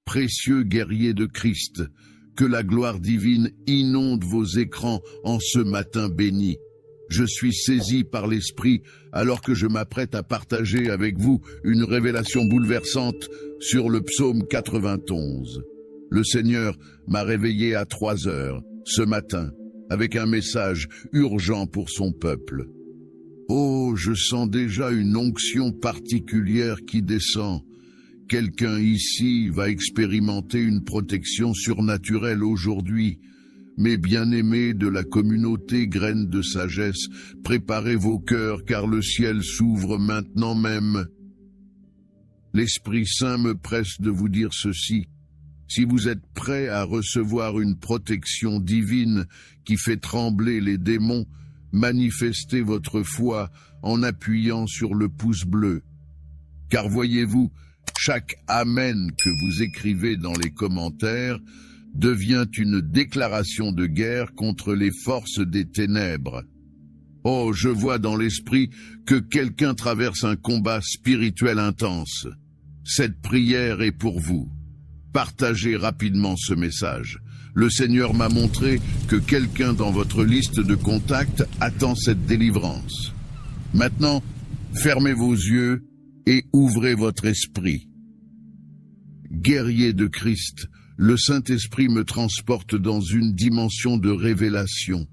Précieux guerriers de Christ, que la gloire divine inonde vos écrans en ce matin béni. Je suis saisi par l'Esprit alors que je m'apprête à partager avec vous une révélation bouleversante sur le psaume 91. Le Seigneur m'a réveillé à 3 heures ce matin avec un message urgent pour son peuple. Oh, je sens déjà une onction particulière qui descend. Quelqu'un ici va expérimenter une protection surnaturelle aujourd'hui. Mes bien-aimés de la communauté Graines de Sagesse, préparez vos cœurs car le ciel s'ouvre maintenant même. L'Esprit Saint me presse de vous dire ceci. Si vous êtes prêts à recevoir une protection divine qui fait trembler les démons, manifestez votre foi en appuyant sur le pouce bleu. Car voyez-vous, chaque « Amen » que vous écrivez dans les commentaires devient une déclaration de guerre contre les forces des ténèbres. Oh, je vois dans l'esprit que quelqu'un traverse un combat spirituel intense. Cette prière est pour vous. Partagez rapidement ce message. Le Seigneur m'a montré que quelqu'un dans votre liste de contacts attend cette délivrance. Maintenant, fermez vos yeux et ouvrez votre esprit. Guerrier de Christ, le Saint-Esprit me transporte dans une dimension de révélation.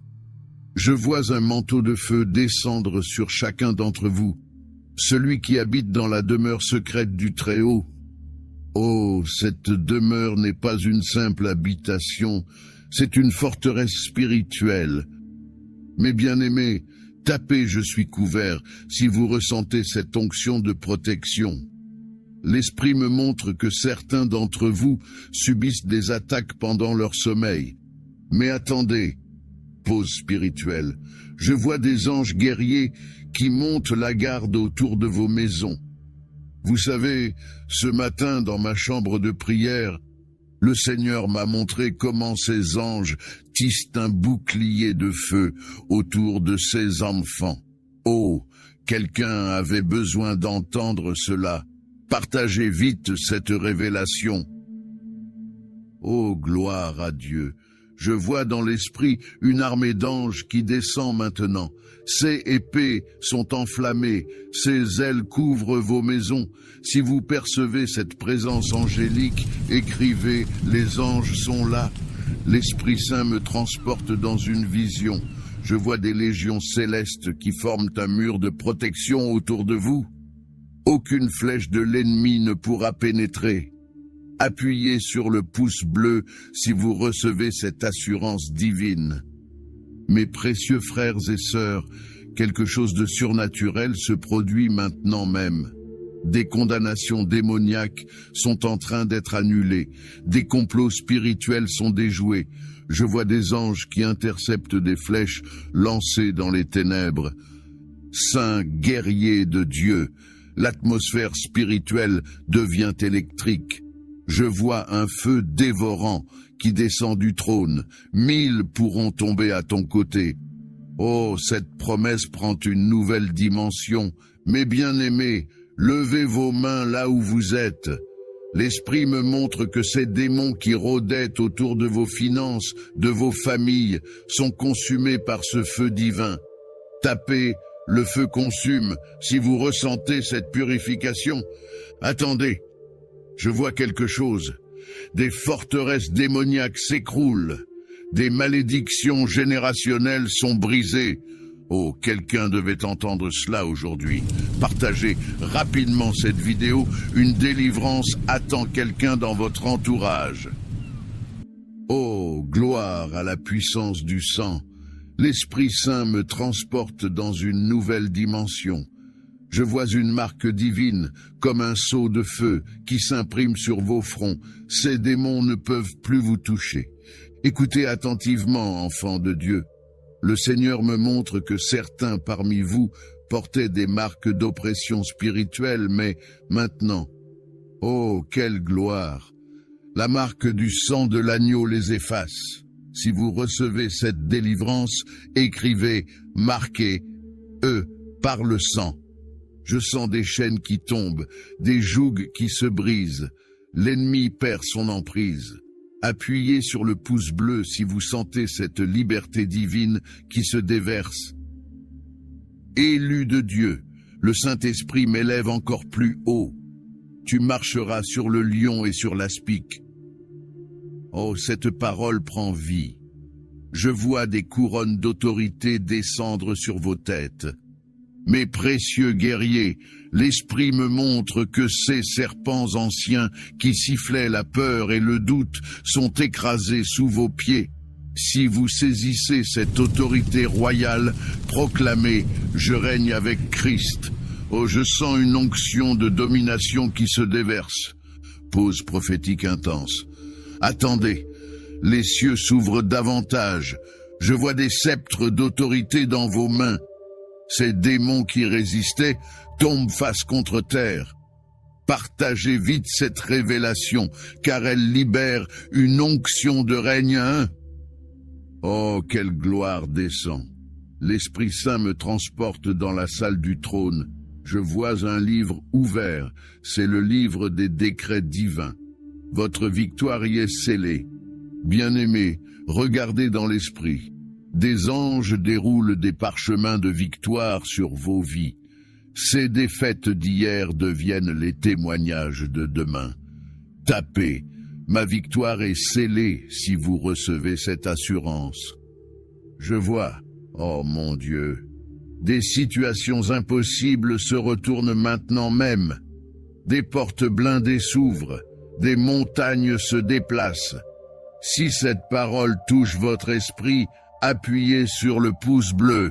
Je vois un manteau de feu descendre sur chacun d'entre vous, celui qui habite dans la demeure secrète du Très-Haut. Oh, cette demeure n'est pas une simple habitation, c'est une forteresse spirituelle. Mes bien-aimés, tapez « Je suis couvert » si vous ressentez cette onction de protection. L'Esprit me montre que certains d'entre vous subissent des attaques pendant leur sommeil. Mais attendez, pause spirituelle, je vois des anges guerriers qui montent la garde autour de vos maisons. Vous savez, ce matin dans ma chambre de prière, le Seigneur m'a montré comment ces anges tissent un bouclier de feu autour de ses enfants. Oh, quelqu'un avait besoin d'entendre cela. Partagez vite cette révélation. Oh, gloire à Dieu! Je vois dans l'esprit une armée d'anges qui descend maintenant. Ses épées sont enflammées, ses ailes couvrent vos maisons. Si vous percevez cette présence angélique, écrivez « Les anges sont là ». L'Esprit Saint me transporte dans une vision. Je vois des légions célestes qui forment un mur de protection autour de vous. Aucune flèche de l'ennemi ne pourra pénétrer. Appuyez sur le pouce bleu si vous recevez cette assurance divine. Mes précieux frères et sœurs, quelque chose de surnaturel se produit maintenant même. Des condamnations démoniaques sont en train d'être annulées. Des complots spirituels sont déjoués. Je vois des anges qui interceptent des flèches lancées dans les ténèbres. Saints guerriers de Dieu, l'atmosphère spirituelle devient électrique. Je vois un feu dévorant qui descend du trône. 1000 pourront tomber à ton côté. Oh, cette promesse prend une nouvelle dimension. Mes bien-aimés, levez vos mains là où vous êtes. L'Esprit me montre que ces démons qui rôdaient autour de vos finances, de vos familles, sont consumés par ce feu divin. Tapez « Le feu consume » si vous ressentez cette purification. Attendez, je vois quelque chose. Des forteresses démoniaques s'écroulent. Des malédictions générationnelles sont brisées. Oh, quelqu'un devait entendre cela aujourd'hui. Partagez rapidement cette vidéo. Une délivrance attend quelqu'un dans votre entourage. Oh, gloire à la puissance du sang. L'Esprit Saint me transporte dans une nouvelle dimension. Je vois une marque divine, comme un sceau de feu, qui s'imprime sur vos fronts. Ces démons ne peuvent plus vous toucher. Écoutez attentivement, enfants de Dieu. Le Seigneur me montre que certains parmi vous portaient des marques d'oppression spirituelle, mais maintenant, oh, quelle gloire! La marque du sang de l'agneau les efface. Si vous recevez cette délivrance, écrivez « Marquez eux par le sang ». Je sens des chaînes qui tombent, des jougs qui se brisent. l'ennemi perd son emprise. Appuyez sur le pouce bleu si vous sentez cette liberté divine qui se déverse. Élu de Dieu, le Saint-Esprit m'élève encore plus haut. Tu marcheras sur le lion et sur l'aspic. Oh, cette parole prend vie. Je vois des couronnes d'autorité descendre sur vos têtes. Mes précieux guerriers, l'Esprit me montre que ces serpents anciens qui sifflaient la peur et le doute sont écrasés sous vos pieds. Si vous saisissez cette autorité royale, proclamez « Je règne avec Christ ». Oh, je sens une onction de domination qui se déverse. Pause prophétique intense. Attendez, les cieux s'ouvrent davantage. Je vois des sceptres d'autorité dans vos mains. Ces démons qui résistaient tombent face contre terre. Partagez vite cette révélation, car elle libère une onction de règne à un. Oh, quelle gloire descend! L'Esprit Saint me transporte dans la salle du trône. Je vois un livre ouvert, c'est le livre des décrets divins. Votre victoire y est scellée. Bien-aimés, regardez dans l'esprit. Des anges déroulent des parchemins de victoire sur vos vies. Ces défaites d'hier deviennent les témoignages de demain. Tapez, ma victoire est scellée si vous recevez cette assurance. Je vois, oh mon Dieu, des situations impossibles se retournent maintenant même. Des portes blindées s'ouvrent, des montagnes se déplacent. Si cette parole touche votre esprit, appuyez sur le pouce bleu.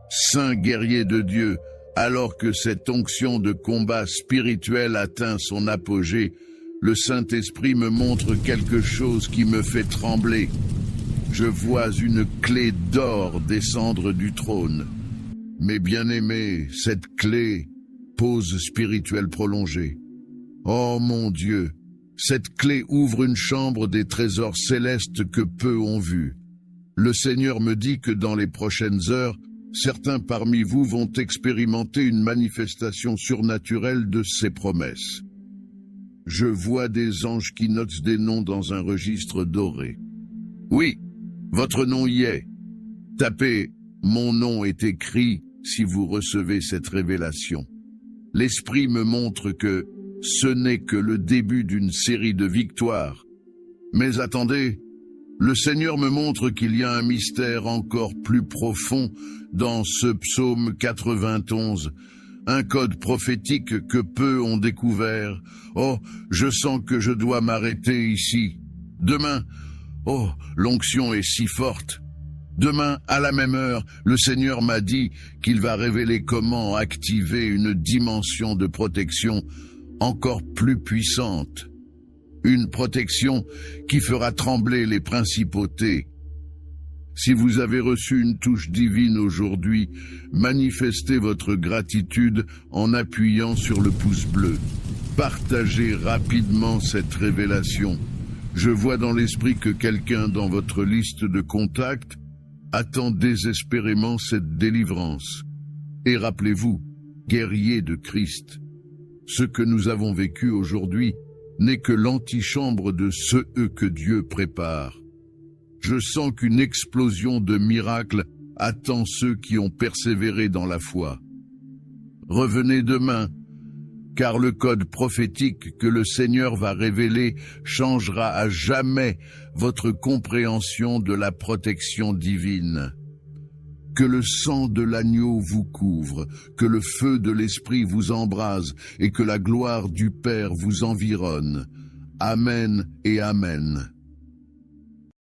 Saint guerrier de Dieu, alors que cette onction de combat spirituel atteint son apogée, le Saint-Esprit me montre quelque chose qui me fait trembler. Je vois une clé d'or descendre du trône. Mes bien-aimés, cette clé, pause spirituelle prolongée. Oh mon Dieu, cette clé ouvre une chambre des trésors célestes que peu ont vus. Le Seigneur me dit que dans les prochaines heures, certains parmi vous vont expérimenter une manifestation surnaturelle de ses promesses. Je vois des anges qui notent des noms dans un registre doré. Oui, votre nom y est. Tapez « Mon nom est écrit » si vous recevez cette révélation. L'Esprit me montre que ce n'est que le début d'une série de victoires. Mais attendez, le Seigneur me montre qu'il y a un mystère encore plus profond dans ce psaume 91, un code prophétique que peu ont découvert. Oh, je sens que je dois m'arrêter ici. Demain, oh, l'onction est si forte. Demain, à la même heure, le Seigneur m'a dit qu'il va révéler comment activer une dimension de protection encore plus puissante. Une protection qui fera trembler les principautés. Si vous avez reçu une touche divine aujourd'hui, manifestez votre gratitude en appuyant sur le pouce bleu. Partagez rapidement cette révélation. Je vois dans l'esprit que quelqu'un dans votre liste de contacts attend désespérément cette délivrance. Et rappelez-vous, guerriers de Christ, ce que nous avons vécu aujourd'hui n'est que l'antichambre de ce que Dieu prépare. Je sens qu'une explosion de miracles attend ceux qui ont persévéré dans la foi. Revenez demain, car le code prophétique que le Seigneur va révéler changera à jamais votre compréhension de la protection divine. Que le sang de l'agneau vous couvre, que le feu de l'Esprit vous embrase et que la gloire du Père vous environne. Amen et Amen.